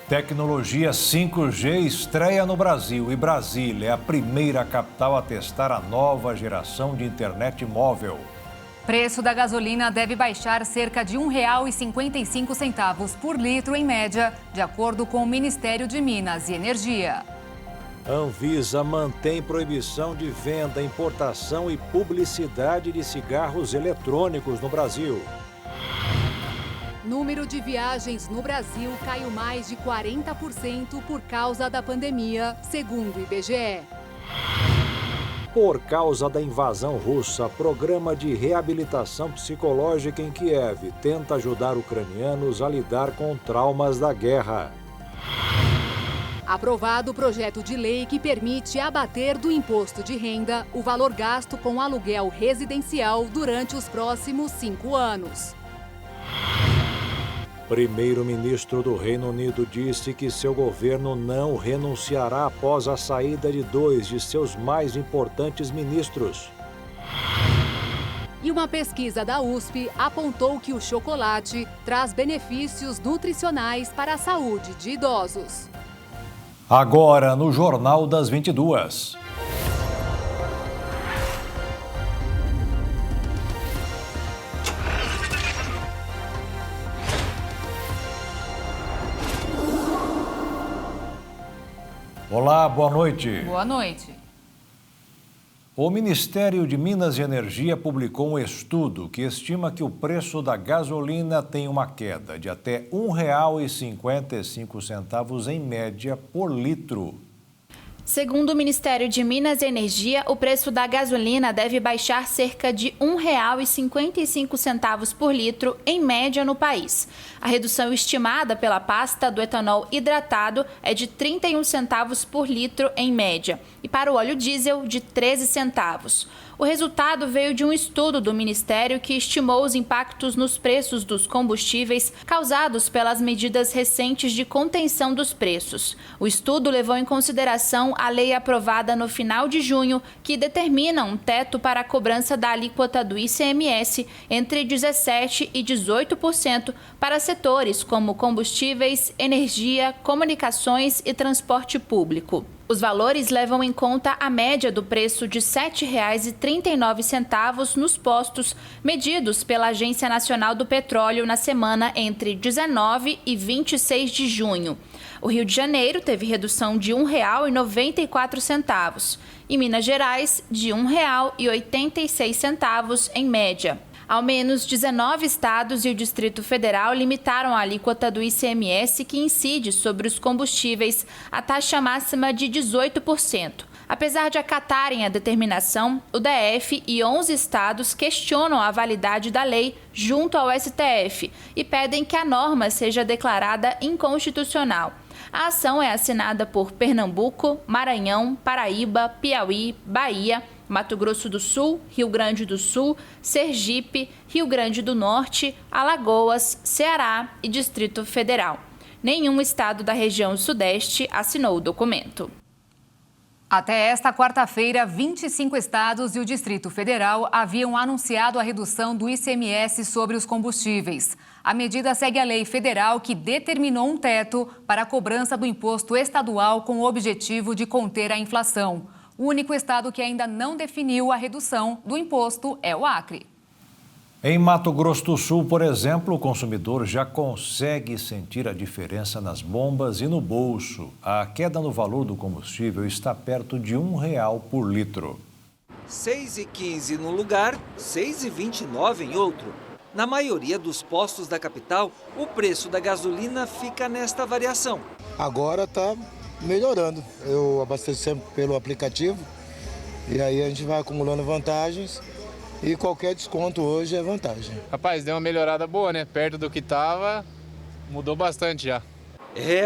Tecnologia 5G estreia no Brasil e Brasília é a primeira capital a testar a nova geração de internet móvel. Preço da gasolina deve baixar cerca de R$ 1,55 por litro em média, de acordo com o Ministério de Minas e Energia. Anvisa mantém proibição de venda, importação e publicidade de cigarros eletrônicos no Brasil. Número de viagens no Brasil caiu mais de 40% por causa da pandemia, segundo o IBGE. Por causa da invasão russa, programa de reabilitação psicológica em Kiev tenta ajudar ucranianos a lidar com traumas da guerra. Aprovado o projeto de lei que permite abater do imposto de renda o valor gasto com aluguel residencial durante os próximos 5 anos. Primeiro-ministro do Reino Unido disse que seu governo não renunciará após a saída de 2 de seus mais importantes ministros. E uma pesquisa da USP apontou que o chocolate traz benefícios nutricionais para a saúde de idosos. Agora no Jornal das 22. Olá, boa noite. Boa noite. O Ministério de Minas e Energia publicou um estudo que estima que o preço da gasolina tem uma queda de até R$ 1,55 em média por litro. Segundo o Ministério de Minas e Energia, o preço da gasolina deve baixar cerca de R$ 1,55 por litro, em média, no país. A redução estimada pela pasta do etanol hidratado é de 31 centavos por litro, em média, e para o óleo diesel, de 13 centavos. O resultado veio de um estudo do Ministério que estimou os impactos nos preços dos combustíveis causados pelas medidas recentes de contenção dos preços. O estudo levou em consideração a lei aprovada no final de junho, que determina um teto para a cobrança da alíquota do ICMS entre 17% e 18% para setores como combustíveis, energia, comunicações e transporte público. Os valores levam em conta a média do preço de R$ 7,39 nos postos medidos pela Agência Nacional do Petróleo na semana entre 19 e 26 de junho. O Rio de Janeiro teve redução de R$ 1,94 e Minas Gerais de R$ 1,86 em média. Ao menos 19 estados e o Distrito Federal limitaram a alíquota do ICMS que incide sobre os combustíveis à taxa máxima de 18%. Apesar de acatarem a determinação, o DF e 11 estados questionam a validade da lei junto ao STF e pedem que a norma seja declarada inconstitucional. A ação é assinada por Pernambuco, Maranhão, Paraíba, Piauí, Bahia, Mato Grosso do Sul, Rio Grande do Sul, Sergipe, Rio Grande do Norte, Alagoas, Ceará e Distrito Federal. Nenhum estado da região Sudeste assinou o documento. Até esta quarta-feira, 25 estados e o Distrito Federal haviam anunciado a redução do ICMS sobre os combustíveis. A medida segue a lei federal que determinou um teto para a cobrança do imposto estadual com o objetivo de conter a inflação. O único estado que ainda não definiu a redução do imposto é o Acre. Em Mato Grosso do Sul, por exemplo, o consumidor já consegue sentir a diferença nas bombas e no bolso. A queda no valor do combustível está perto de R$ 1,00 por litro. R$ 6,15 num lugar, R$ 6,29 em outro. Na maioria dos postos da capital, o preço da gasolina fica nesta variação. Agora está melhorando. Eu abasteço sempre pelo aplicativo e aí a gente vai acumulando vantagens e qualquer desconto hoje é vantagem. Rapaz, deu uma melhorada boa, né? Perto do que estava, mudou bastante já.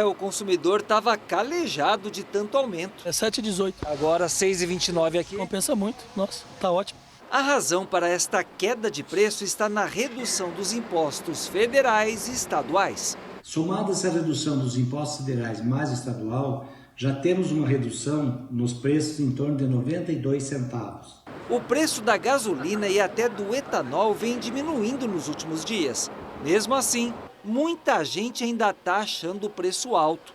O consumidor estava calejado de tanto aumento. É 7,18. Agora 6,29 aqui. Compensa muito. Nossa, tá ótimo. A razão para esta queda de preço está na redução dos impostos federais e estaduais. Somada essa redução dos impostos federais mais estadual, já temos uma redução nos preços em torno de 92 centavos. O preço da gasolina e até do etanol vem diminuindo nos últimos dias. Mesmo assim, muita gente ainda está achando o preço alto.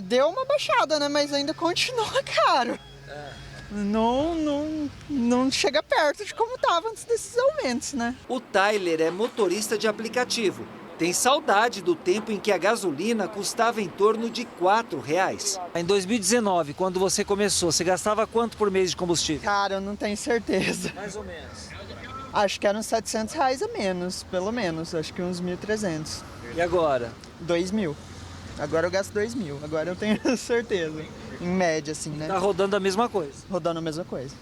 Deu uma baixada, né? Mas ainda continua caro. Não chega perto de como estava antes desses aumentos, né? O Tyler é motorista de aplicativo. Tem saudade do tempo em que a gasolina custava em torno de R$4. Em 2019, quando você começou, você gastava quanto por mês de combustível? Cara, eu não tenho certeza. Mais ou menos. Acho que eram uns R$700 a menos, pelo menos. Acho que uns 1.300. E agora? 2.000. Agora eu gasto 2.000. Agora eu tenho certeza. Em média, assim, né? Tá rodando a mesma coisa. Rodando a mesma coisa.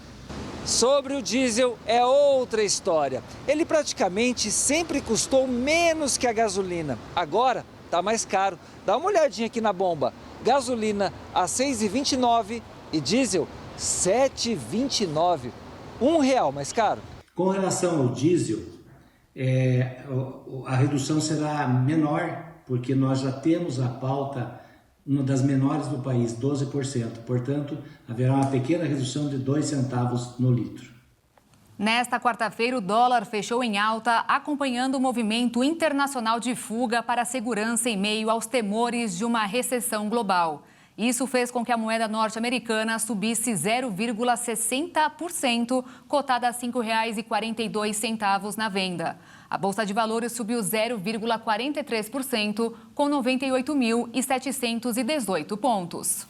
Sobre o diesel é outra história. Ele praticamente sempre custou menos que a gasolina. Agora tá mais caro. Dá uma olhadinha aqui na bomba. Gasolina a R$ 6,29 e diesel R$ 7,29. R$1 mais caro. Com relação ao diesel, a redução será menor, porque nós já temos a pauta, uma das menores do país, 12%. Portanto, haverá uma pequena redução de 2 centavos no litro. Nesta quarta-feira, o dólar fechou em alta, acompanhando o movimento internacional de fuga para a segurança em meio aos temores de uma recessão global. Isso fez com que a moeda norte-americana subisse 0,60%, cotada a R$ 5,42 na venda. A Bolsa de Valores subiu 0,43%, com 98.718 pontos.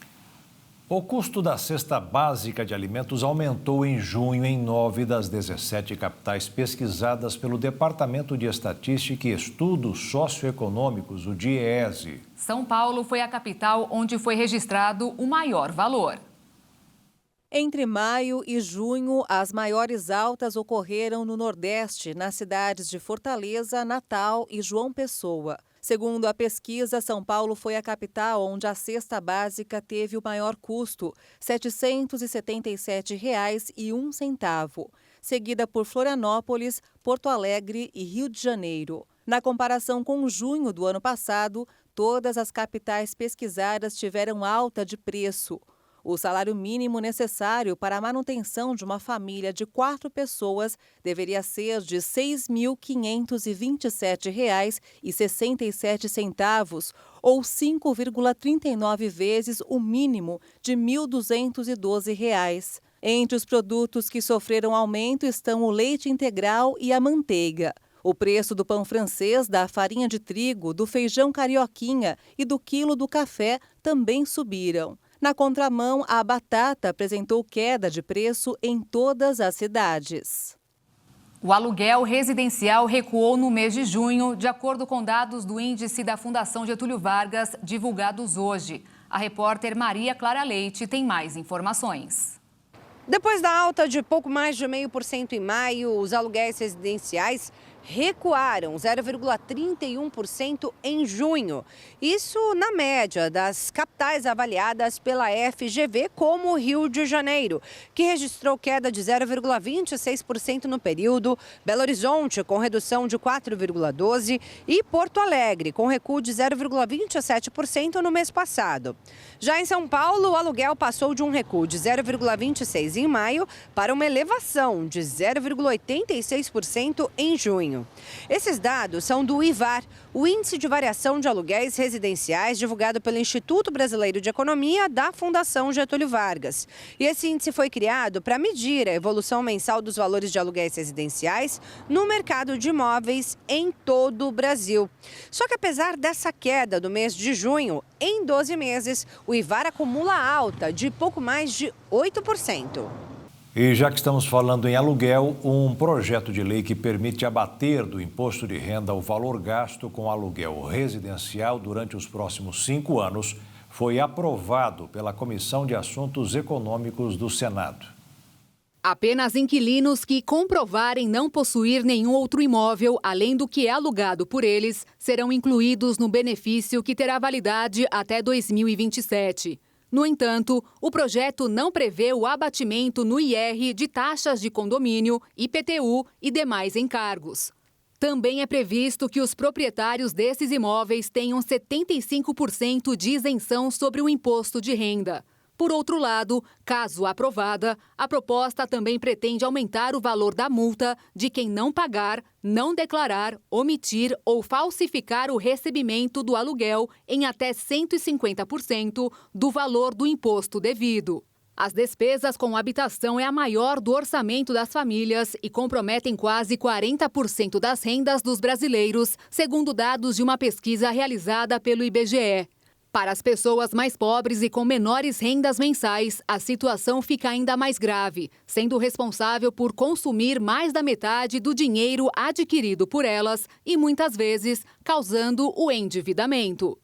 O custo da cesta básica de alimentos aumentou em junho em 9 das 17 capitais pesquisadas pelo Departamento de Estatística e Estudos Socioeconômicos, o DIEESE. São Paulo foi a capital onde foi registrado o maior valor. Entre maio e junho, as maiores altas ocorreram no Nordeste, nas cidades de Fortaleza, Natal e João Pessoa. Segundo a pesquisa, São Paulo foi a capital onde a cesta básica teve o maior custo, R$ 777,01, seguida por Florianópolis, Porto Alegre e Rio de Janeiro. Na comparação com junho do ano passado, todas as capitais pesquisadas tiveram alta de preço. O salário mínimo necessário para a manutenção de uma família de 4 pessoas deveria ser de R$ 6.527,67, ou 5,39 vezes o mínimo de R$ 1.212. Entre os produtos que sofreram aumento estão o leite integral e a manteiga. O preço do pão francês, da farinha de trigo, do feijão carioquinha e do quilo do café também subiram. Na contramão, a batata apresentou queda de preço em todas as cidades. O aluguel residencial recuou no mês de junho, de acordo com dados do índice da Fundação Getúlio Vargas, divulgados hoje. A repórter Maria Clara Leite tem mais informações. Depois da alta de pouco mais de 0,5% em maio, os aluguéis residenciais recuaram 0,31% em junho. Isso na média das capitais avaliadas pela FGV, como o Rio de Janeiro, que registrou queda de 0,26% no período, Belo Horizonte com redução de 4,12% e Porto Alegre com recuo de 0,27% no mês passado. Já em São Paulo, o aluguel passou de um recuo de 0,26% em maio para uma elevação de 0,86% em junho. Esses dados são do IVAR, o Índice de Variação de Aluguéis Residenciais, divulgado pelo Instituto Brasileiro de Economia da Fundação Getúlio Vargas. E esse índice foi criado para medir a evolução mensal dos valores de aluguéis residenciais no mercado de imóveis em todo o Brasil. Só que apesar dessa queda do mês de junho, em 12 meses, o IVAR acumula alta de pouco mais de 8%. E já que estamos falando em aluguel, um projeto de lei que permite abater do imposto de renda o valor gasto com aluguel residencial durante os próximos 5 anos foi aprovado pela Comissão de Assuntos Econômicos do Senado. Apenas inquilinos que comprovarem não possuir nenhum outro imóvel, além do que é alugado por eles, serão incluídos no benefício que terá validade até 2027. No entanto, o projeto não prevê o abatimento no IR de taxas de condomínio, IPTU e demais encargos. Também é previsto que os proprietários desses imóveis tenham 75% de isenção sobre o imposto de renda. Por outro lado, caso aprovada, a proposta também pretende aumentar o valor da multa de quem não pagar, não declarar, omitir ou falsificar o recebimento do aluguel em até 150% do valor do imposto devido. As despesas com habitação é a maior do orçamento das famílias e comprometem quase 40% das rendas dos brasileiros, segundo dados de uma pesquisa realizada pelo IBGE. Para as pessoas mais pobres e com menores rendas mensais, a situação fica ainda mais grave, sendo responsável por consumir mais da metade do dinheiro adquirido por elas e, muitas vezes, causando o endividamento.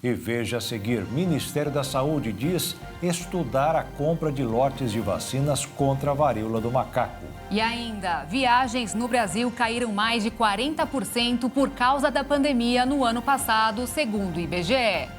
E veja a seguir, Ministério da Saúde diz estudar a compra de lotes de vacinas contra a varíola do macaco. E ainda, viagens no Brasil caíram mais de 40% por causa da pandemia no ano passado, segundo o IBGE.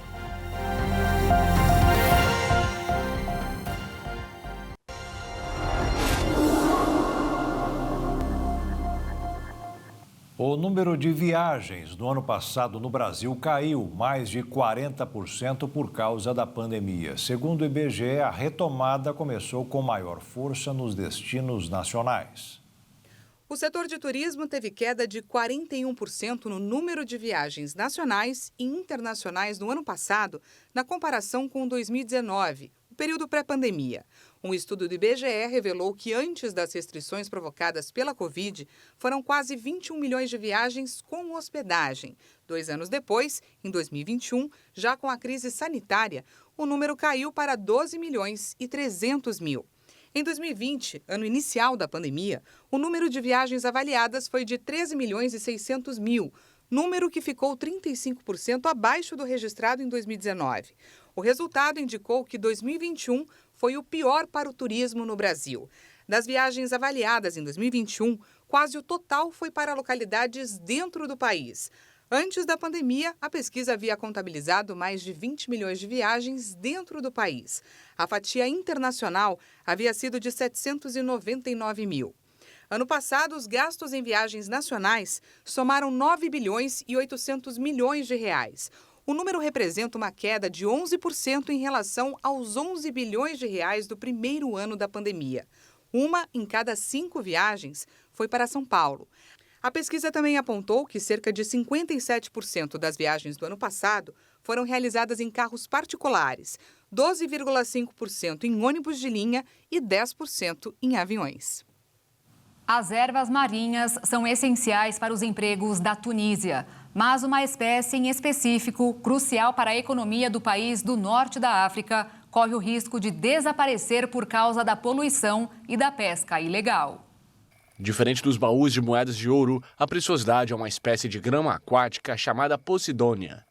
O número de viagens no ano passado no Brasil caiu mais de 40% por causa da pandemia. Segundo o IBGE, a retomada começou com maior força nos destinos nacionais. O setor de turismo teve queda de 41% no número de viagens nacionais e internacionais no ano passado, na comparação com 2019, o período pré-pandemia. Um estudo do IBGE revelou que antes das restrições provocadas pela Covid, foram quase 21 milhões de viagens com hospedagem. 2 anos depois, em 2021, já com a crise sanitária, o número caiu para 12 milhões e 300 mil. Em 2020, ano inicial da pandemia, o número de viagens avaliadas foi de 13 milhões e 600 mil, número que ficou 35% abaixo do registrado em 2019. O resultado indicou que 2021 foi o pior para o turismo no Brasil. Das viagens avaliadas em 2021, quase o total foi para localidades dentro do país. Antes da pandemia, a pesquisa havia contabilizado mais de 20 milhões de viagens dentro do país. A fatia internacional havia sido de 799 mil. Ano passado, os gastos em viagens nacionais somaram 9 bilhões e 800 milhões de reais. O número representa uma queda de 11% em relação aos 11 bilhões de reais do primeiro ano da pandemia. 1 em cada 5 viagens foi para São Paulo. A pesquisa também apontou que cerca de 57% das viagens do ano passado foram realizadas em carros particulares, 12,5% em ônibus de linha e 10% em aviões. As ervas marinhas são essenciais para os empregos da Tunísia, mas uma espécie em específico, crucial para a economia do país do norte da África, corre o risco de desaparecer por causa da poluição e da pesca ilegal. Diferente dos baús de moedas de ouro, a preciosidade é uma espécie de grama aquática chamada Posidônia.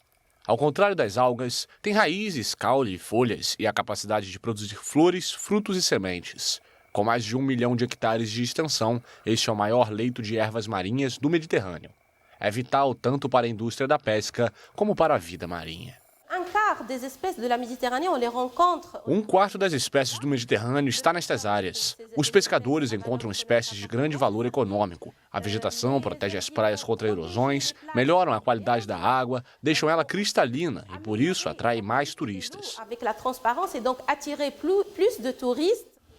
Ao contrário das algas, tem raízes, caule, folhas e a capacidade de produzir flores, frutos e sementes. Com mais de 1 milhão de hectares de extensão, este é o maior leito de ervas marinhas do Mediterrâneo. É vital tanto para a indústria da pesca como para a vida marinha. 1/4 das espécies do Mediterrâneo está nestas áreas. Os pescadores encontram espécies de grande valor econômico. A vegetação protege as praias contra erosões, melhoram a qualidade da água, deixam ela cristalina e, por isso, atrai mais turistas.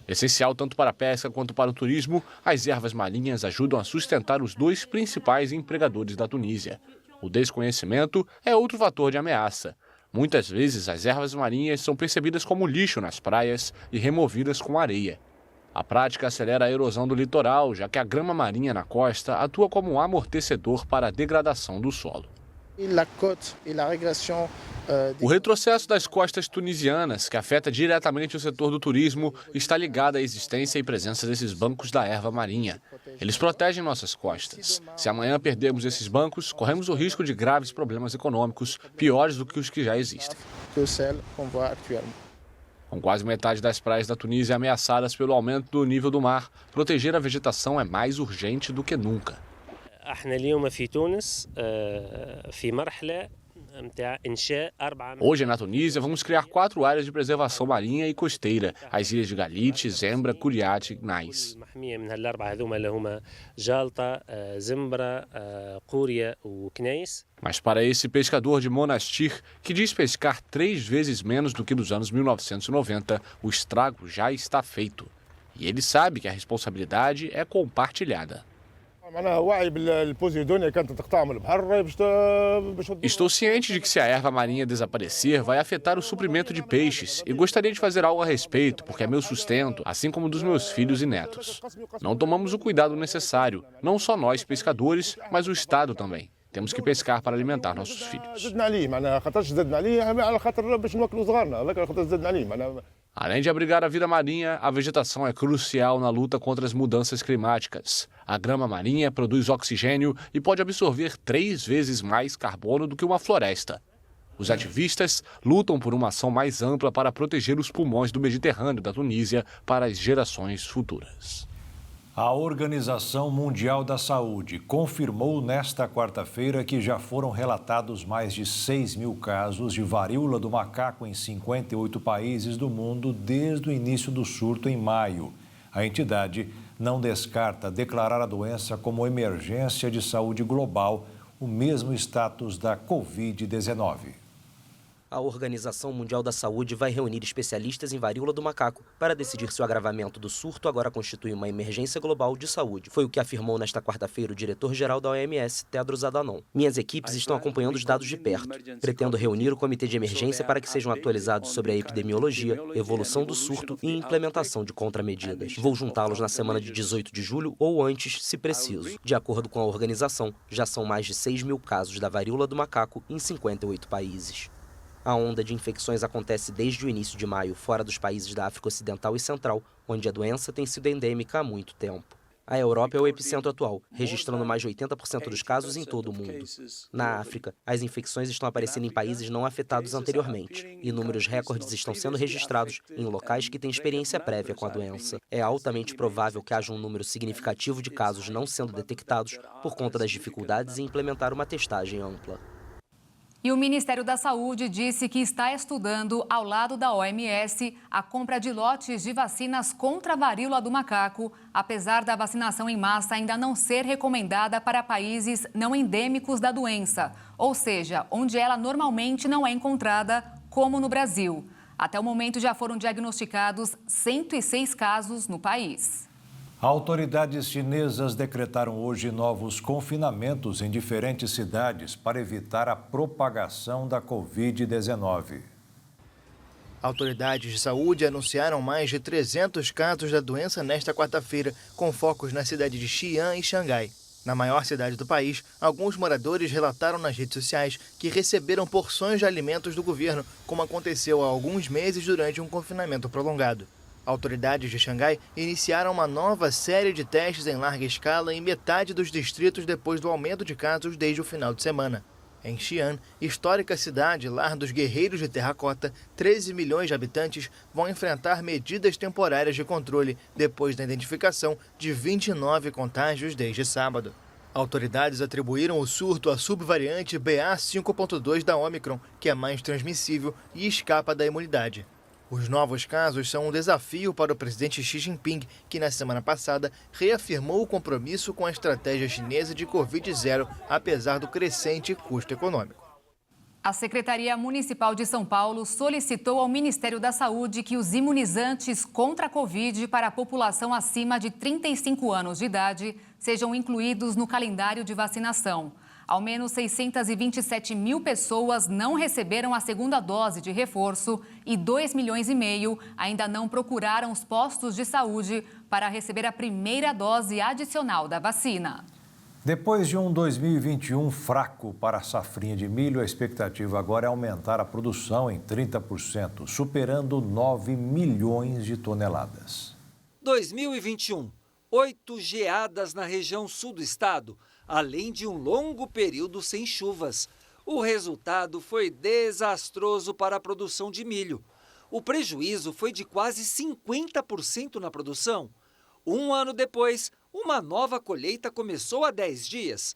Essencial tanto para a pesca quanto para o turismo, as ervas marinhas ajudam a sustentar os 2 principais empregadores da Tunísia. O desconhecimento é outro fator de ameaça. Muitas vezes, as ervas marinhas são percebidas como lixo nas praias e removidas com areia. A prática acelera a erosão do litoral, já que a grama marinha na costa atua como um amortecedor para a degradação do solo. O retrocesso das costas tunisianas, que afeta diretamente o setor do turismo, está ligado à existência e presença desses bancos da erva marinha. Eles protegem nossas costas. Se amanhã perdermos esses bancos, corremos o risco de graves problemas econômicos, piores do que os que já existem. Com quase metade das praias da Tunísia ameaçadas pelo aumento do nível do mar, proteger a vegetação é mais urgente do que nunca. Hoje, na Tunísia, vamos criar 4 áreas de preservação marinha e costeira: as ilhas de Galite, Zembra, Curiate e Gnais. Mas para esse pescador de Monastir, que diz pescar 3 vezes menos do que nos anos 1990, o estrago já está feito. E ele sabe que a responsabilidade é compartilhada. Estou ciente de que se a erva marinha desaparecer, vai afetar o suprimento de peixes e gostaria de fazer algo a respeito, porque é meu sustento, assim como dos meus filhos e netos. Não tomamos o cuidado necessário, não só nós pescadores, mas o Estado também. Temos que pescar para alimentar nossos filhos. Além de abrigar a vida marinha, a vegetação é crucial na luta contra as mudanças climáticas. A grama marinha produz oxigênio e pode absorver 3 vezes mais carbono do que uma floresta. Os ativistas lutam por uma ação mais ampla para proteger os pulmões do Mediterrâneo da Tunísia para as gerações futuras. A Organização Mundial da Saúde confirmou nesta quarta-feira que já foram relatados mais de 6.000 casos de varíola do macaco em 58 países do mundo desde o início do surto em maio. A entidade não descarta declarar a doença como emergência de saúde global, o mesmo status da Covid-19. A Organização Mundial da Saúde vai reunir especialistas em varíola do macaco para decidir se o agravamento do surto agora constitui uma emergência global de saúde. Foi o que afirmou nesta quarta-feira o diretor-geral da OMS, Tedros Adhanom. Minhas equipes estão acompanhando os dados de perto. Pretendo reunir o comitê de emergência para que sejam atualizados sobre a epidemiologia, evolução do surto e implementação de contramedidas. Vou juntá-los na semana de 18 de julho ou antes, se preciso. De acordo com a organização, já são mais de 6.000 casos da varíola do macaco em 58 países. A onda de infecções acontece desde o início de maio, fora dos países da África Ocidental e Central, onde a doença tem sido endêmica há muito tempo. A Europa é o epicentro atual, registrando mais de 80% dos casos em todo o mundo. Na África, as infecções estão aparecendo em países não afetados anteriormente, e números recordes estão sendo registrados em locais que têm experiência prévia com a doença. É altamente provável que haja um número significativo de casos não sendo detectados por conta das dificuldades em implementar uma testagem ampla. E o Ministério da Saúde disse que está estudando, ao lado da OMS, a compra de lotes de vacinas contra a varíola do macaco, apesar da vacinação em massa ainda não ser recomendada para países não endêmicos da doença, ou seja, onde ela normalmente não é encontrada, como no Brasil. Até o momento já foram diagnosticados 106 casos no país. Autoridades chinesas decretaram hoje novos confinamentos em diferentes cidades para evitar a propagação da Covid-19. Autoridades de saúde anunciaram mais de 300 casos da doença nesta quarta-feira, com focos na cidade de Xi'an e Xangai. Na maior cidade do país, alguns moradores relataram nas redes sociais que receberam porções de alimentos do governo, como aconteceu há alguns meses durante um confinamento prolongado. Autoridades de Xangai iniciaram uma nova série de testes em larga escala em metade dos distritos depois do aumento de casos desde o final de semana. Em Xi'an, histórica cidade, lar dos guerreiros de terracota, 13 milhões de habitantes vão enfrentar medidas temporárias de controle depois da identificação de 29 contágios desde sábado. Autoridades atribuíram o surto à subvariante BA.5.2 da Omicron, que é mais transmissível e escapa da imunidade. Os novos casos são um desafio para o presidente Xi Jinping, que na semana passada reafirmou o compromisso com a estratégia chinesa de Covid-0, apesar do crescente custo econômico. A Secretaria Municipal de São Paulo solicitou ao Ministério da Saúde que os imunizantes contra a Covid para a população acima de 35 anos de idade sejam incluídos no calendário de vacinação. Ao menos 627 mil pessoas não receberam a segunda dose de reforço e 2,5 milhões ainda não procuraram os postos de saúde para receber a primeira dose adicional da vacina. Depois de um 2021 fraco para a safrinha de milho, a expectativa agora é aumentar a produção em 30%, superando 9 milhões de toneladas. 2021, 8 geadas na região sul do estado, além de um longo período sem chuvas. O resultado foi desastroso para a produção de milho. O prejuízo foi de quase 50% na produção. Um ano depois, uma nova colheita começou há 10 dias.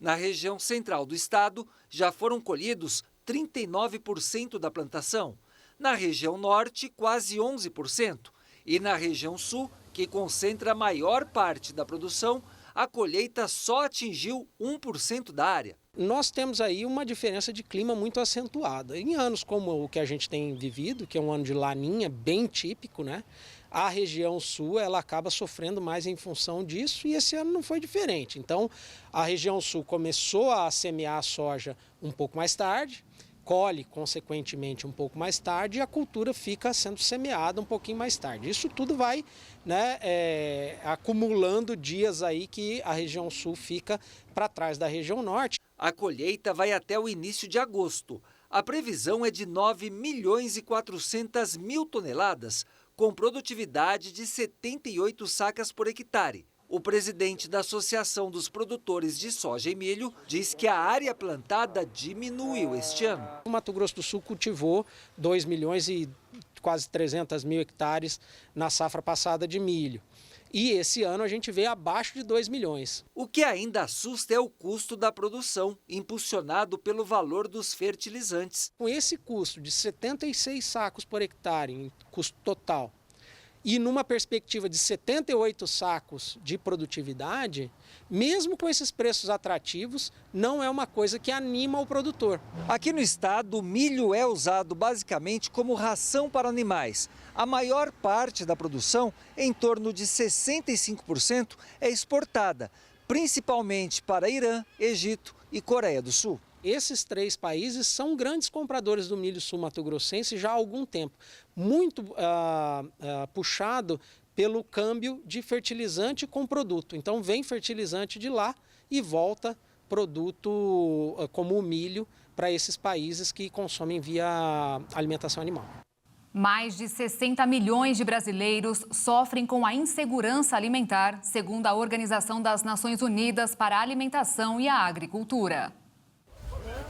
Na região central do estado, já foram colhidos 39% da plantação. Na região norte, quase 11%. E na região sul, que concentra a maior parte da produção, a colheita só atingiu 1% da área. Nós temos aí uma diferença de clima muito acentuada. Em anos como o que a gente tem vivido, que é um ano de laninha bem típico, né? A região sul ela acaba sofrendo mais em função disso e esse ano não foi diferente. Então, a região sul começou a semear a soja um pouco mais tarde, colhe, consequentemente, um pouco mais tarde e a cultura fica sendo semeada um pouquinho mais tarde. Isso tudo vai, né, acumulando dias aí que a região sul fica para trás da região norte. A colheita vai até o início de agosto. A previsão é de 9 milhões e 400 mil toneladas, com produtividade de 78 sacas por hectare. O presidente da Associação dos Produtores de Soja e Milho diz que a área plantada diminuiu este ano. O Mato Grosso do Sul cultivou 2 milhões e quase 300 mil hectares na safra passada de milho. E esse ano a gente vê abaixo de 2 milhões. O que ainda assusta é o custo da produção, impulsionado pelo valor dos fertilizantes. Com esse custo de 76 sacos por hectare em custo total, e numa perspectiva de 78 sacos de produtividade, mesmo com esses preços atrativos, não é uma coisa que anima o produtor. Aqui no estado, o milho é usado basicamente como ração para animais. A maior parte da produção, em torno de 65%, é exportada, principalmente para Irã, Egito e Coreia do Sul. Esses 3 países são grandes compradores do milho sul-mato-grossense já há algum tempo, muito puxado pelo câmbio de fertilizante com produto. Então vem fertilizante de lá e volta produto como o milho para esses países que consomem via alimentação animal. Mais de 60 milhões de brasileiros sofrem com a insegurança alimentar, segundo a Organização das Nações Unidas para a Alimentação e a Agricultura.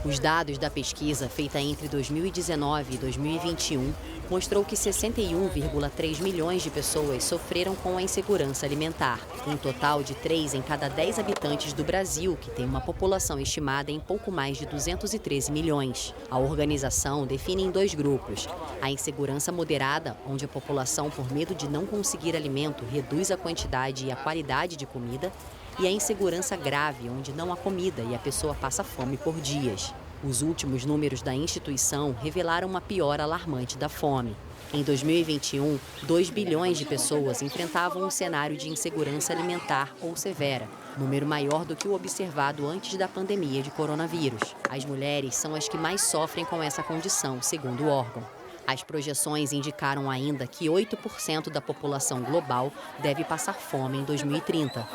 Os dados da pesquisa feita entre 2019 e 2021 mostrou que 61,3 milhões de pessoas sofreram com a insegurança alimentar. Um total de 3 em cada 10 habitantes do Brasil, que tem uma população estimada em pouco mais de 213 milhões. A organização define em 2 grupos: a insegurança moderada, onde a população, por medo de não conseguir alimento, reduz a quantidade e a qualidade de comida, e a insegurança grave, onde não há comida e a pessoa passa fome por dias. Os últimos números da instituição revelaram uma piora alarmante da fome. Em 2021, 2 bilhões de pessoas enfrentavam um cenário de insegurança alimentar ou severa, número maior do que o observado antes da pandemia de coronavírus. As mulheres são as que mais sofrem com essa condição, segundo o órgão. As projeções indicaram ainda que 8% da população global deve passar fome em 2030.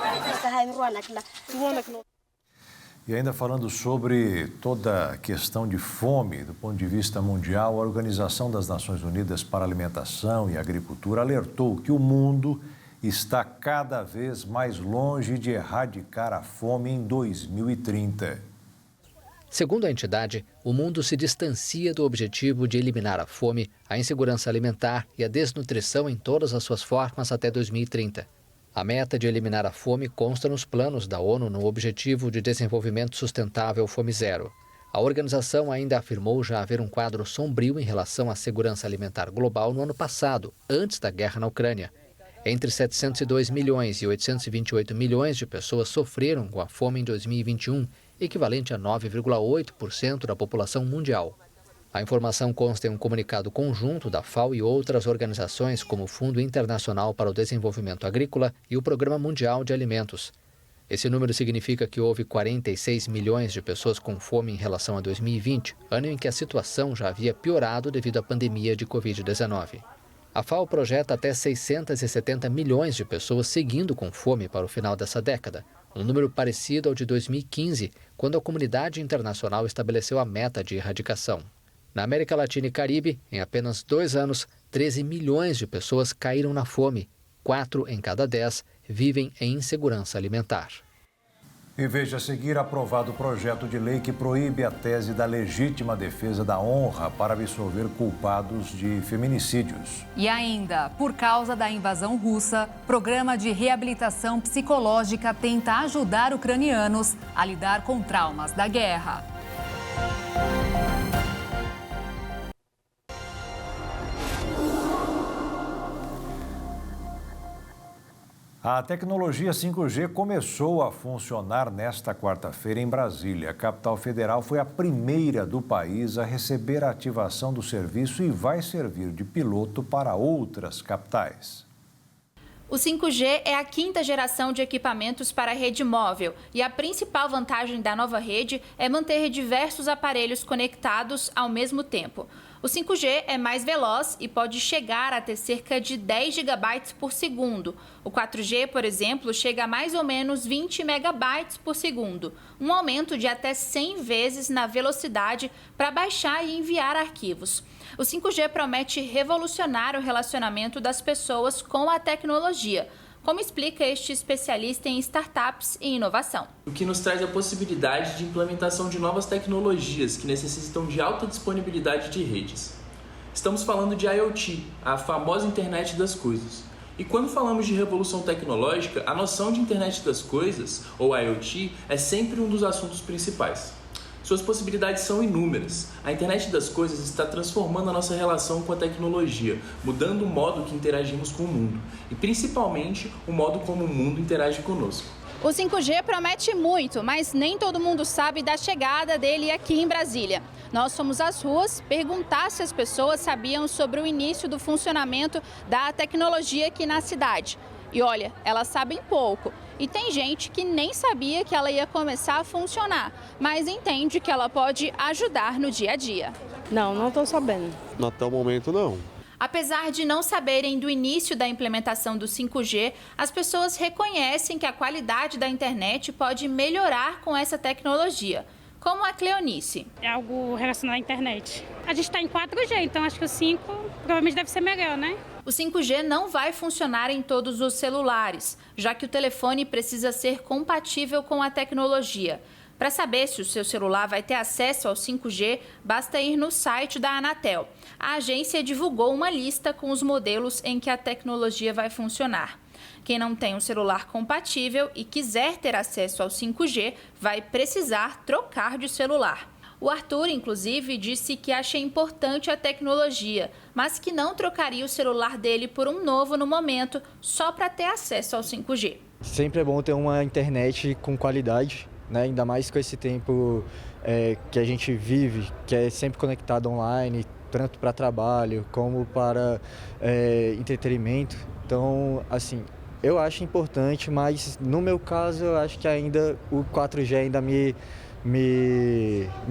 E ainda falando sobre toda a questão de fome do ponto de vista mundial, a Organização das Nações Unidas para a Alimentação e Agricultura alertou que o mundo está cada vez mais longe de erradicar a fome em 2030. Segundo a entidade, o mundo se distancia do objetivo de eliminar a fome, a insegurança alimentar e a desnutrição em todas as suas formas até 2030. A meta de eliminar a fome consta nos planos da ONU no Objetivo de Desenvolvimento Sustentável Fome Zero. A organização ainda afirmou já haver um quadro sombrio em relação à segurança alimentar global no ano passado, antes da guerra na Ucrânia. Entre 702 milhões e 828 milhões de pessoas sofreram com a fome em 2021, equivalente a 9,8% da população mundial. A informação consta em um comunicado conjunto da FAO e outras organizações como o Fundo Internacional para o Desenvolvimento Agrícola e o Programa Mundial de Alimentos. Esse número significa que houve 46 milhões de pessoas com fome em relação a 2020, ano em que a situação já havia piorado devido à pandemia de Covid-19. A FAO projeta até 670 milhões de pessoas seguindo com fome para o final dessa década, um número parecido ao de 2015, quando a comunidade internacional estabeleceu a meta de erradicação. Na América Latina e Caribe, em apenas 2 anos, 13 milhões de pessoas caíram na fome. 4 em cada 10 vivem em insegurança alimentar. E veja a seguir, aprovado o projeto de lei que proíbe a tese da legítima defesa da honra para absolver culpados de feminicídios. E ainda, por causa da invasão russa, programa de reabilitação psicológica tenta ajudar ucranianos a lidar com traumas da guerra. A tecnologia 5G começou a funcionar nesta quarta-feira em Brasília. A capital federal foi a primeira do país a receber a ativação do serviço e vai servir de piloto para outras capitais. O 5G é a quinta geração de equipamentos para a rede móvel e a principal vantagem da nova rede é manter diversos aparelhos conectados ao mesmo tempo. O 5G é mais veloz e pode chegar a ter cerca de 10 GB por segundo. O 4G, por exemplo, chega a mais ou menos 20 megabytes por segundo, um aumento de até 100 vezes na velocidade para baixar e enviar arquivos. O 5G promete revolucionar o relacionamento das pessoas com a tecnologia, como explica este especialista em startups e inovação. O que nos traz a possibilidade de implementação de novas tecnologias que necessitam de alta disponibilidade de redes. Estamos falando de IoT, a famosa internet das coisas. E quando falamos de revolução tecnológica, a noção de internet das coisas, ou IoT, é sempre um dos assuntos principais. Suas possibilidades são inúmeras. A internet das coisas está transformando a nossa relação com a tecnologia, mudando o modo que interagimos com o mundo e principalmente o modo como o mundo interage conosco. O 5G promete muito, mas nem todo mundo sabe da chegada dele aqui em Brasília. Nós fomos às ruas perguntar se as pessoas sabiam sobre o início do funcionamento da tecnologia aqui na cidade. E olha, elas sabem pouco. E tem gente que nem sabia que ela ia começar a funcionar, mas entende que ela pode ajudar no dia a dia. Não estou sabendo. Até o momento, não. Apesar de não saberem do início da implementação do 5G, as pessoas reconhecem que a qualidade da internet pode melhorar com essa tecnologia, como a Cleonice. É algo relacionado à internet. A gente está em 4G, então acho que o 5 provavelmente deve ser melhor, né? O 5G não vai funcionar em todos os celulares, já que o telefone precisa ser compatível com a tecnologia. Para saber se o seu celular vai ter acesso ao 5G, basta ir no site da Anatel. A agência divulgou uma lista com os modelos em que a tecnologia vai funcionar. Quem não tem um celular compatível e quiser ter acesso ao 5G, vai precisar trocar de celular. O Arthur, inclusive, disse que acha importante a tecnologia, mas que não trocaria o celular dele por um novo no momento, só para ter acesso ao 5G. Sempre é bom ter uma internet com qualidade, né? Ainda mais com esse tempo que a gente vive, que é sempre conectado online, tanto para trabalho como para entretenimento. Então, assim, eu acho importante, mas no meu caso, eu acho que ainda o 4G ainda me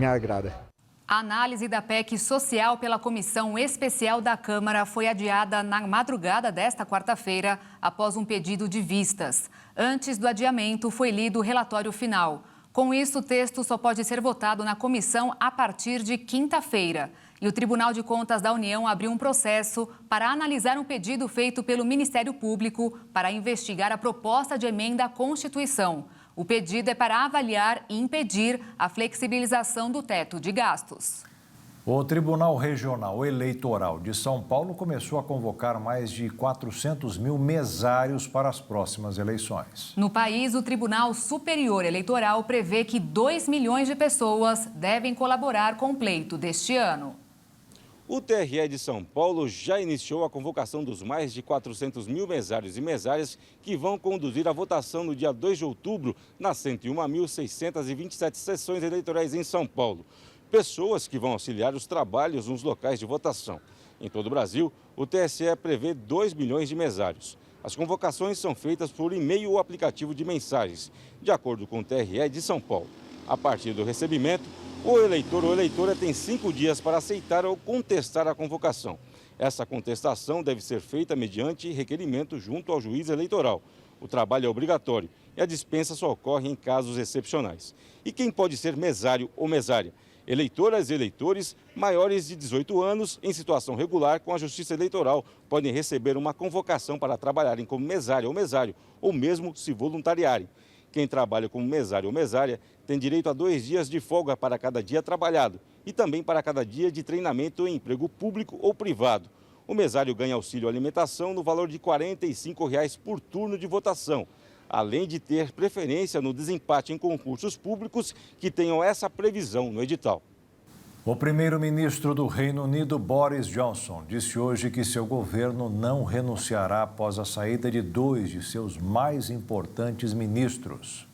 agrada. A análise da PEC social pela Comissão Especial da Câmara foi adiada na madrugada desta quarta-feira, após um pedido de vistas. Antes do adiamento, foi lido o relatório final. Com isso, o texto só pode ser votado na comissão a partir de quinta-feira. E o Tribunal de Contas da União abriu um processo para analisar um pedido feito pelo Ministério Público para investigar a proposta de emenda à Constituição. O pedido é para avaliar e impedir a flexibilização do teto de gastos. O Tribunal Regional Eleitoral de São Paulo começou a convocar mais de 400 mil mesários para as próximas eleições. No país, o Tribunal Superior Eleitoral prevê que 2 milhões de pessoas devem colaborar com o pleito deste ano. O TRE de São Paulo já iniciou a convocação dos mais de 400 mil mesários e mesárias que vão conduzir a votação no dia 2 de outubro nas 101.627 sessões eleitorais em São Paulo. Pessoas que vão auxiliar os trabalhos nos locais de votação. Em todo o Brasil, o TSE prevê 2 milhões de mesários. As convocações são feitas por e-mail ou aplicativo de mensagens, de acordo com o TRE de São Paulo. A partir do recebimento, o eleitor ou eleitora tem 5 dias para aceitar ou contestar a convocação. Essa contestação deve ser feita mediante requerimento junto ao juiz eleitoral. O trabalho é obrigatório e a dispensa só ocorre em casos excepcionais. E quem pode ser mesário ou mesária? Eleitoras e eleitores maiores de 18 anos em situação regular com a Justiça Eleitoral podem receber uma convocação para trabalharem como mesária ou mesário, ou mesmo se voluntariarem. Quem trabalha como mesário ou mesária tem direito a 2 dias de folga para cada dia trabalhado e também para cada dia de treinamento em emprego público ou privado. O mesário ganha auxílio alimentação no valor de R$ 45 por turno de votação, além de ter preferência no desempate em concursos públicos que tenham essa previsão no edital. O primeiro-ministro do Reino Unido, Boris Johnson, disse hoje que seu governo não renunciará após a saída de 2 de seus mais importantes ministros.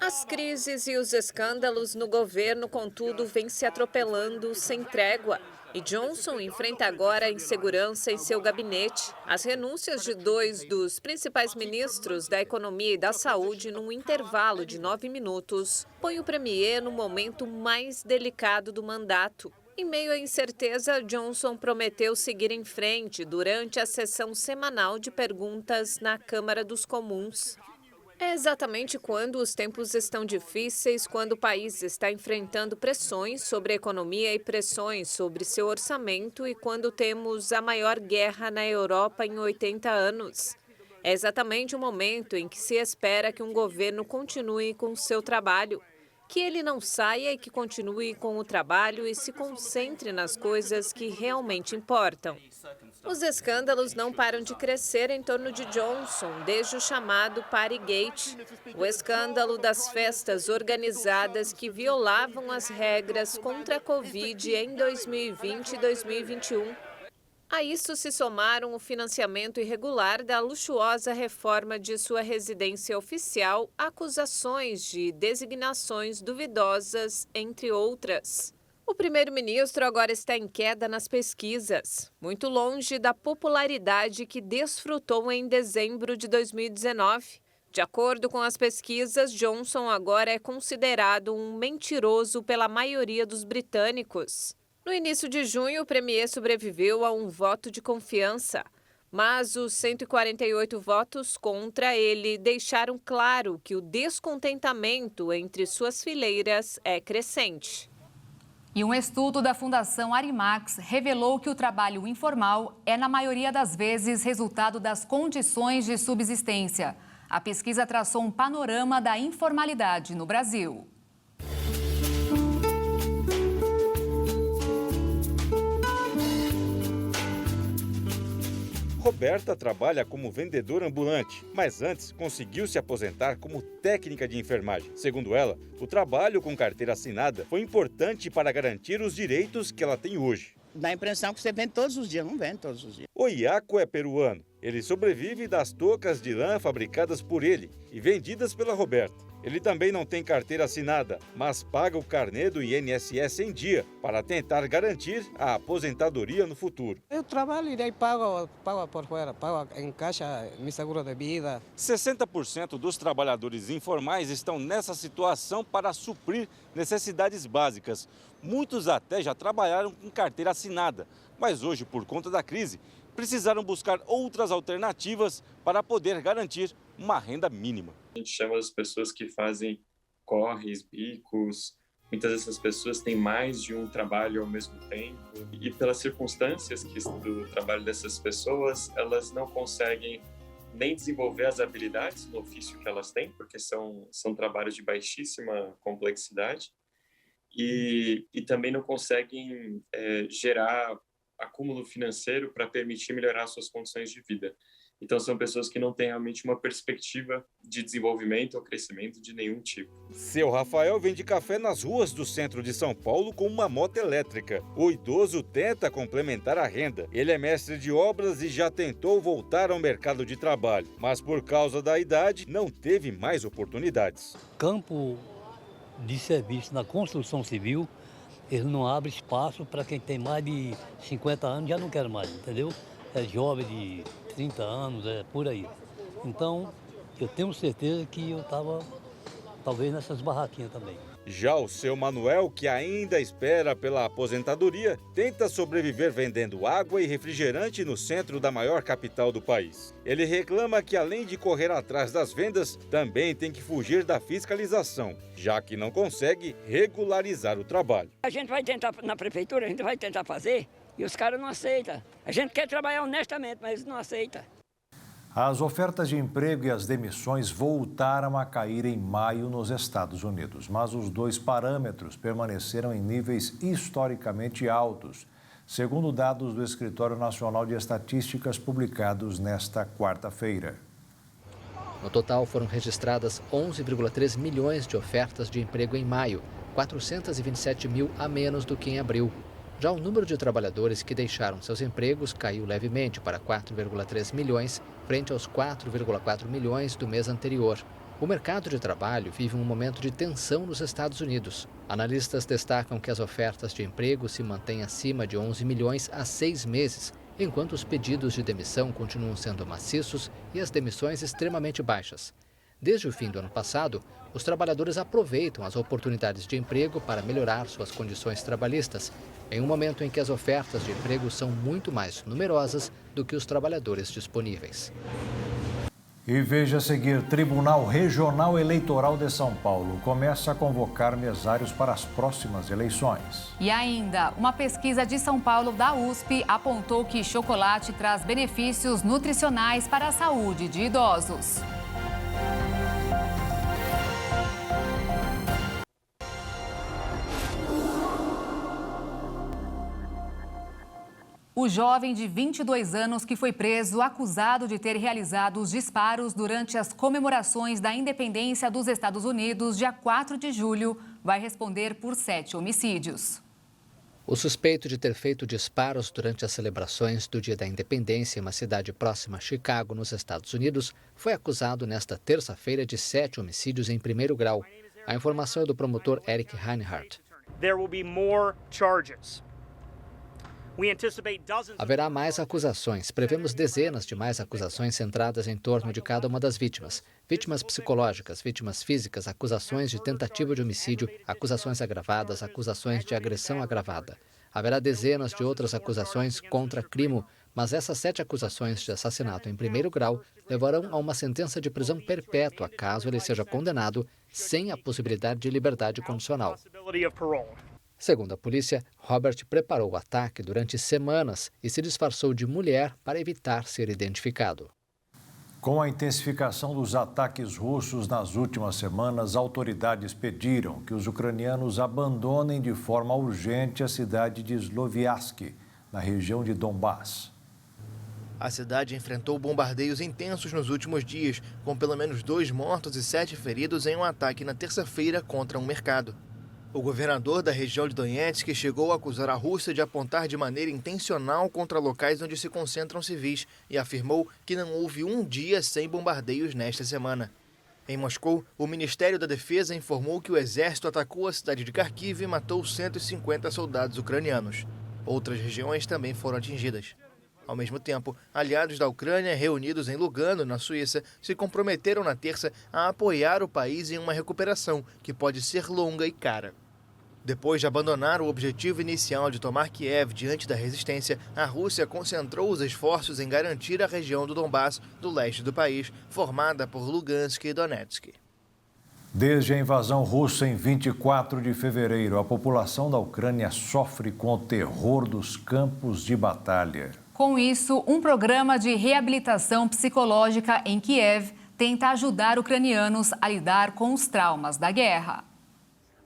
As crises e os escândalos no governo, contudo, vêm se atropelando sem trégua. E Johnson enfrenta agora a insegurança em seu gabinete. As renúncias de 2 dos principais ministros da Economia e da Saúde num intervalo de 9 minutos põe o premier no momento mais delicado do mandato. Em meio à incerteza, Johnson prometeu seguir em frente durante a sessão semanal de perguntas na Câmara dos Comuns. É exatamente quando os tempos estão difíceis, quando o país está enfrentando pressões sobre a economia e pressões sobre seu orçamento e quando temos a maior guerra na Europa em 80 anos. É exatamente o momento em que se espera que um governo continue com seu trabalho, que ele não saia e que continue com o trabalho e se concentre nas coisas que realmente importam. Os escândalos não param de crescer em torno de Johnson desde o chamado Partygate, o escândalo das festas organizadas que violavam as regras contra a Covid em 2020 e 2021. A isso se somaram o financiamento irregular da luxuosa reforma de sua residência oficial, acusações de designações duvidosas, entre outras. O primeiro-ministro agora está em queda nas pesquisas, muito longe da popularidade que desfrutou em dezembro de 2019. De acordo com as pesquisas, Johnson agora é considerado um mentiroso pela maioria dos britânicos. No início de junho, o premier sobreviveu a um voto de confiança, mas os 148 votos contra ele deixaram claro que o descontentamento entre suas fileiras é crescente. E um estudo da Fundação Arimax revelou que o trabalho informal é, na maioria das vezes, resultado das condições de subsistência. A pesquisa traçou um panorama da informalidade no Brasil. Roberta trabalha como vendedora ambulante, mas antes conseguiu se aposentar como técnica de enfermagem. Segundo ela, o trabalho com carteira assinada foi importante para garantir os direitos que ela tem hoje. Dá a impressão que você vende todos os dias, não vende todos os dias. O Iaco é peruano. Ele sobrevive das toucas de lã fabricadas por ele e vendidas pela Roberta. Ele também não tem carteira assinada, mas paga o carnê do INSS em dia para tentar garantir a aposentadoria no futuro. Eu trabalho e daí pago por fora, pago em caixa, me seguro de vida. 60% dos trabalhadores informais estão nessa situação para suprir necessidades básicas. Muitos até já trabalharam com carteira assinada, mas hoje, por conta da crise, precisaram buscar outras alternativas para poder garantir uma renda mínima. A gente chama as pessoas que fazem corres, bicos. Muitas dessas pessoas têm mais de um trabalho ao mesmo tempo. E pelas circunstâncias do trabalho dessas pessoas, elas não conseguem nem desenvolver as habilidades no ofício que elas têm, porque são trabalhos de baixíssima complexidade. E também não conseguem gerar acúmulo financeiro para permitir melhorar suas condições de vida. Então, são pessoas que não têm realmente uma perspectiva de desenvolvimento ou crescimento de nenhum tipo. Seu Rafael vende café nas ruas do centro de São Paulo com uma moto elétrica. O idoso tenta complementar a renda. Ele é mestre de obras e já tentou voltar ao mercado de trabalho, mas por causa da idade, não teve mais oportunidades. Campo de serviço na construção civil, ele não abre espaço para quem tem mais de 50 anos, já não quer mais, entendeu? É jovem de 30 anos, é por aí. Então, eu tenho certeza que eu estava, talvez, nessas barraquinhas também. Já o seu Manuel, que ainda espera pela aposentadoria, tenta sobreviver vendendo água e refrigerante no centro da maior capital do país. Ele reclama que, além de correr atrás das vendas, também tem que fugir da fiscalização, já que não consegue regularizar o trabalho. A gente vai tentar, na prefeitura, a gente vai tentar fazer e os caras não aceitam. A gente quer trabalhar honestamente, mas eles não aceitam. As ofertas de emprego e as demissões voltaram a cair em maio nos Estados Unidos, mas os dois parâmetros permaneceram em níveis historicamente altos, segundo dados do Escritório Nacional de Estatísticas publicados nesta quarta-feira. No total, foram registradas 11,3 milhões de ofertas de emprego em maio, 427 mil a menos do que em abril. Já o número de trabalhadores que deixaram seus empregos caiu levemente para 4,3 milhões, frente aos 4,4 milhões do mês anterior. O mercado de trabalho vive um momento de tensão nos Estados Unidos. Analistas destacam que as ofertas de emprego se mantêm acima de 11 milhões há 6 meses, enquanto os pedidos de demissão continuam sendo maciços e as demissões extremamente baixas. Desde o fim do ano passado, os trabalhadores aproveitam as oportunidades de emprego para melhorar suas condições trabalhistas, em um momento em que as ofertas de emprego são muito mais numerosas do que os trabalhadores disponíveis. E veja a seguir, Tribunal Regional Eleitoral de São Paulo começa a convocar mesários para as próximas eleições. E ainda, uma pesquisa de São Paulo da USP apontou que chocolate traz benefícios nutricionais para a saúde de idosos. O jovem de 22 anos que foi preso acusado de ter realizado os disparos durante as comemorações da independência dos Estados Unidos, dia 4 de julho, vai responder por 7 homicídios. O suspeito de ter feito disparos durante as celebrações do Dia da Independência em uma cidade próxima a Chicago, nos Estados Unidos, foi acusado nesta terça-feira de 7 homicídios em primeiro grau. A informação é do promotor Eric Reinhardt. There will be more charges. Haverá mais acusações. Prevemos dezenas de mais acusações centradas em torno de cada uma das vítimas. Vítimas psicológicas, vítimas físicas, acusações de tentativa de homicídio, acusações agravadas, acusações de agressão agravada. Haverá dezenas de outras acusações contra crime, mas essas 7 acusações de assassinato em primeiro grau levarão a uma sentença de prisão perpétua caso ele seja condenado, sem a possibilidade de liberdade condicional. Segundo a polícia, Robert preparou o ataque durante semanas e se disfarçou de mulher para evitar ser identificado. Com a intensificação dos ataques russos nas últimas semanas, autoridades pediram que os ucranianos abandonem de forma urgente a cidade de Sloviansk, na região de Donbás. A cidade enfrentou bombardeios intensos nos últimos dias, com pelo menos 2 mortos e 7 feridos em um ataque na terça-feira contra um mercado. O governador da região de Donetsk chegou a acusar a Rússia de apontar de maneira intencional contra locais onde se concentram civis e afirmou que não houve um dia sem bombardeios nesta semana. Em Moscou, o Ministério da Defesa informou que o exército atacou a cidade de Kharkiv e matou 150 soldados ucranianos. Outras regiões também foram atingidas. Ao mesmo tempo, aliados da Ucrânia reunidos em Lugano, na Suíça, se comprometeram na terça a apoiar o país em uma recuperação que pode ser longa e cara. Depois de abandonar o objetivo inicial de tomar Kiev diante da resistência, a Rússia concentrou os esforços em garantir a região do Donbás, do leste do país, formada por Lugansk e Donetsk. Desde a invasão russa em 24 de fevereiro, a população da Ucrânia sofre com o terror dos campos de batalha. Com isso, um programa de reabilitação psicológica em Kiev tenta ajudar ucranianos a lidar com os traumas da guerra.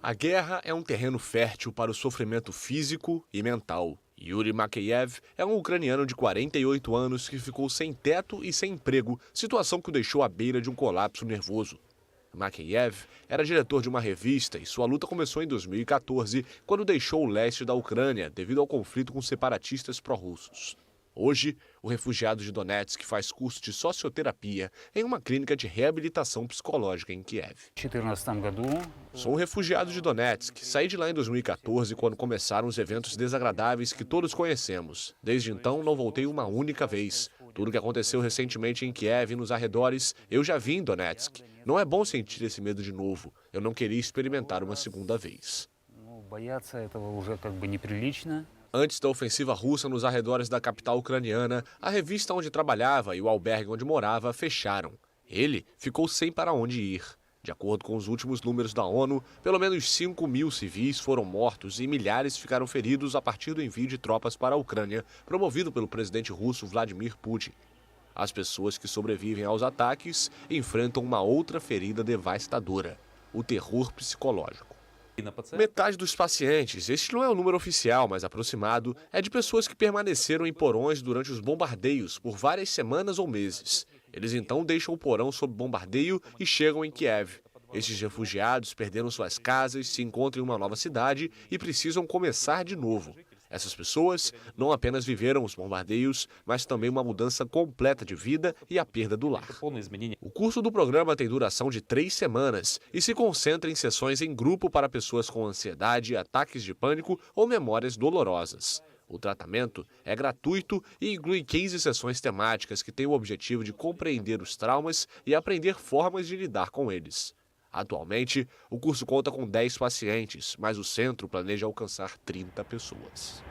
A guerra é um terreno fértil para o sofrimento físico e mental. Yuri Makeyev é um ucraniano de 48 anos que ficou sem teto e sem emprego, situação que o deixou à beira de um colapso nervoso. Makeyev era diretor de uma revista e sua luta começou em 2014, quando deixou o leste da Ucrânia devido ao conflito com separatistas pró-russos. Hoje, o refugiado de Donetsk faz curso de socioterapia em uma clínica de reabilitação psicológica em Kiev. Sou um refugiado de Donetsk. Saí de lá em 2014, quando começaram os eventos desagradáveis que todos conhecemos. Desde então, não voltei uma única vez. Tudo que aconteceu recentemente em Kiev e nos arredores, eu já vi em Donetsk. Não é bom sentir esse medo de novo. Eu não queria experimentar uma segunda vez. Antes da ofensiva russa nos arredores da capital ucraniana, a revista onde trabalhava e o albergue onde morava fecharam. Ele ficou sem para onde ir. De acordo com os últimos números da ONU, pelo menos 5.000 civis foram mortos e milhares ficaram feridos a partir do envio de tropas para a Ucrânia, promovido pelo presidente russo Vladimir Putin. As pessoas que sobrevivem aos ataques enfrentam uma outra ferida devastadora: o terror psicológico. Metade dos pacientes, este não é o número oficial, mas aproximado, é de pessoas que permaneceram em porões durante os bombardeios por várias semanas ou meses. Eles então deixam o porão sob bombardeio e chegam em Kiev. Estes refugiados perderam suas casas, se encontram em uma nova cidade e precisam começar de novo. Essas pessoas não apenas viveram os bombardeios, mas também uma mudança completa de vida e a perda do lar. O curso do programa tem duração de 3 semanas e se concentra em sessões em grupo para pessoas com ansiedade, ataques de pânico ou memórias dolorosas. O tratamento é gratuito e inclui 15 sessões temáticas que têm o objetivo de compreender os traumas e aprender formas de lidar com eles. Atualmente, o curso conta com 10 pacientes, mas o centro planeja alcançar 30 pessoas.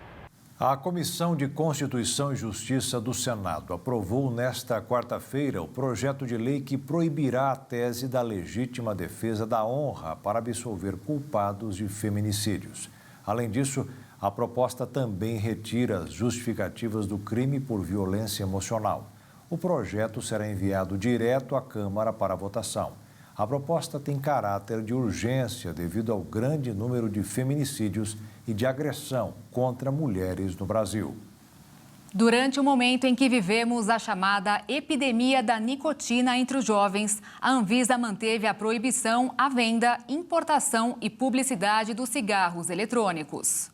A Comissão de Constituição e Justiça do Senado aprovou nesta quarta-feira o projeto de lei que proibirá a tese da legítima defesa da honra para absolver culpados de feminicídios. Além disso, a proposta também retira as justificativas do crime por violência emocional. O projeto será enviado direto à Câmara para votação. A proposta tem caráter de urgência devido ao grande número de feminicídios e de agressão contra mulheres no Brasil. Durante o momento em que vivemos a chamada epidemia da nicotina entre os jovens, a Anvisa manteve a proibição à venda, importação e publicidade dos cigarros eletrônicos.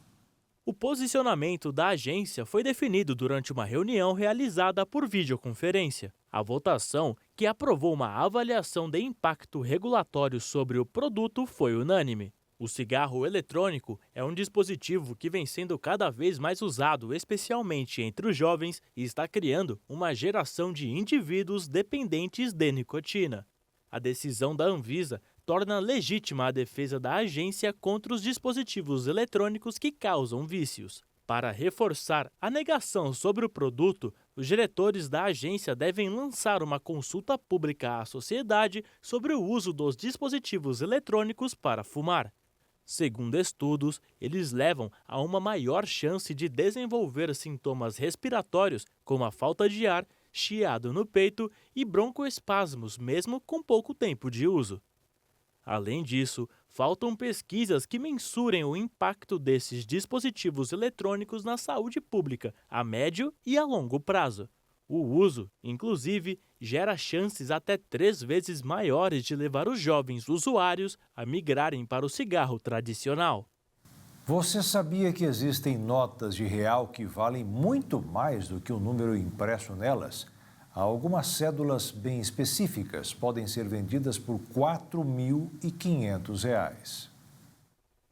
O posicionamento da agência foi definido durante uma reunião realizada por videoconferência. A votação, que aprovou uma avaliação de impacto regulatório sobre o produto, foi unânime. O cigarro eletrônico é um dispositivo que vem sendo cada vez mais usado, especialmente entre os jovens, e está criando uma geração de indivíduos dependentes de nicotina. A decisão da Anvisa torna legítima a defesa da agência contra os dispositivos eletrônicos que causam vícios. Para reforçar a negação sobre o produto, os diretores da agência devem lançar uma consulta pública à sociedade sobre o uso dos dispositivos eletrônicos para fumar. Segundo estudos, eles levam a uma maior chance de desenvolver sintomas respiratórios, como a falta de ar, chiado no peito e broncoespasmos, mesmo com pouco tempo de uso. Além disso, faltam pesquisas que mensurem o impacto desses dispositivos eletrônicos na saúde pública a médio e a longo prazo. O uso, inclusive, gera chances até 3 vezes maiores de levar os jovens usuários a migrarem para o cigarro tradicional. Você sabia que existem notas de real que valem muito mais do que o número impresso nelas? Algumas cédulas bem específicas podem ser vendidas por R$ 4.500.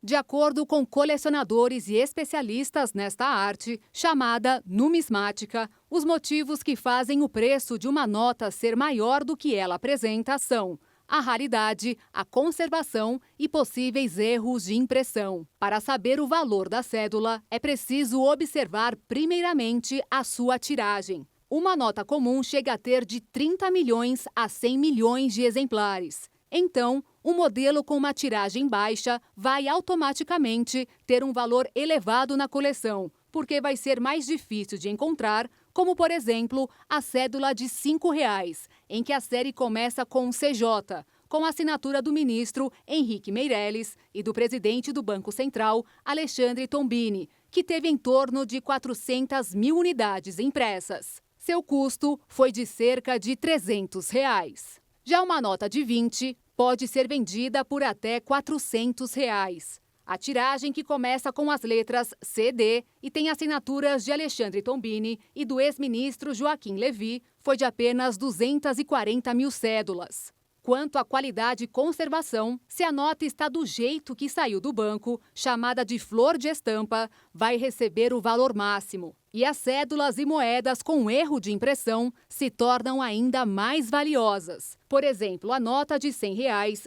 De acordo com colecionadores e especialistas nesta arte, chamada numismática, os motivos que fazem o preço de uma nota ser maior do que ela apresenta são a raridade, a conservação e possíveis erros de impressão. Para saber o valor da cédula, é preciso observar primeiramente a sua tiragem. Uma nota comum chega a ter de 30 milhões a 100 milhões de exemplares. Então, um modelo com uma tiragem baixa vai automaticamente ter um valor elevado na coleção, porque vai ser mais difícil de encontrar, como, por exemplo, a cédula de R$ 5,00, em que a série começa com CJ, com a assinatura do ministro Henrique Meirelles e do presidente do Banco Central, Alexandre Tombini, que teve em torno de 400 mil unidades impressas. Seu custo foi de cerca de R$ 300. Já uma nota de 20 pode ser vendida por até R$ 400. A tiragem, que começa com as letras CD e tem assinaturas de Alexandre Tombini e do ex-ministro Joaquim Levy, foi de apenas 240 mil cédulas. Quanto à qualidade e conservação, se a nota está do jeito que saiu do banco, chamada de flor de estampa, vai receber o valor máximo. E as cédulas e moedas com erro de impressão se tornam ainda mais valiosas. Por exemplo, a nota de R$ 100,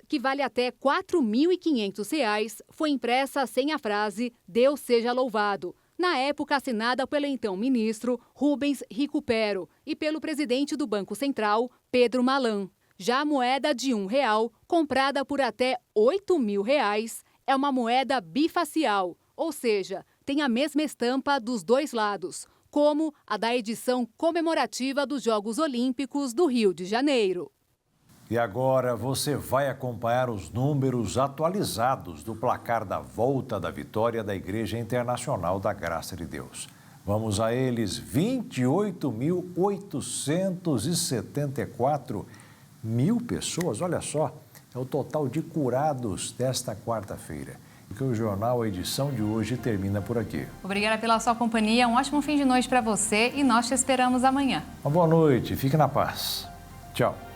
que vale até R$ 4.500, foi impressa sem a frase "Deus seja louvado", na época assinada pelo então ministro Rubens Recupero e pelo presidente do Banco Central, Pedro Malan. Já a moeda de R$ 1,00, comprada por até R$ 8.000, é uma moeda bifacial, ou seja, tem a mesma estampa dos dois lados, como a da edição comemorativa dos Jogos Olímpicos do Rio de Janeiro. E agora você vai acompanhar os números atualizados do placar da volta da vitória da Igreja Internacional da Graça de Deus. Vamos a eles, 28.874 pessoas, olha só, é o total de curados desta quarta-feira. Porque o jornal, a edição de hoje, termina por aqui. Obrigada pela sua companhia, um ótimo fim de noite para você e nós te esperamos amanhã. Uma boa noite, fique na paz. Tchau.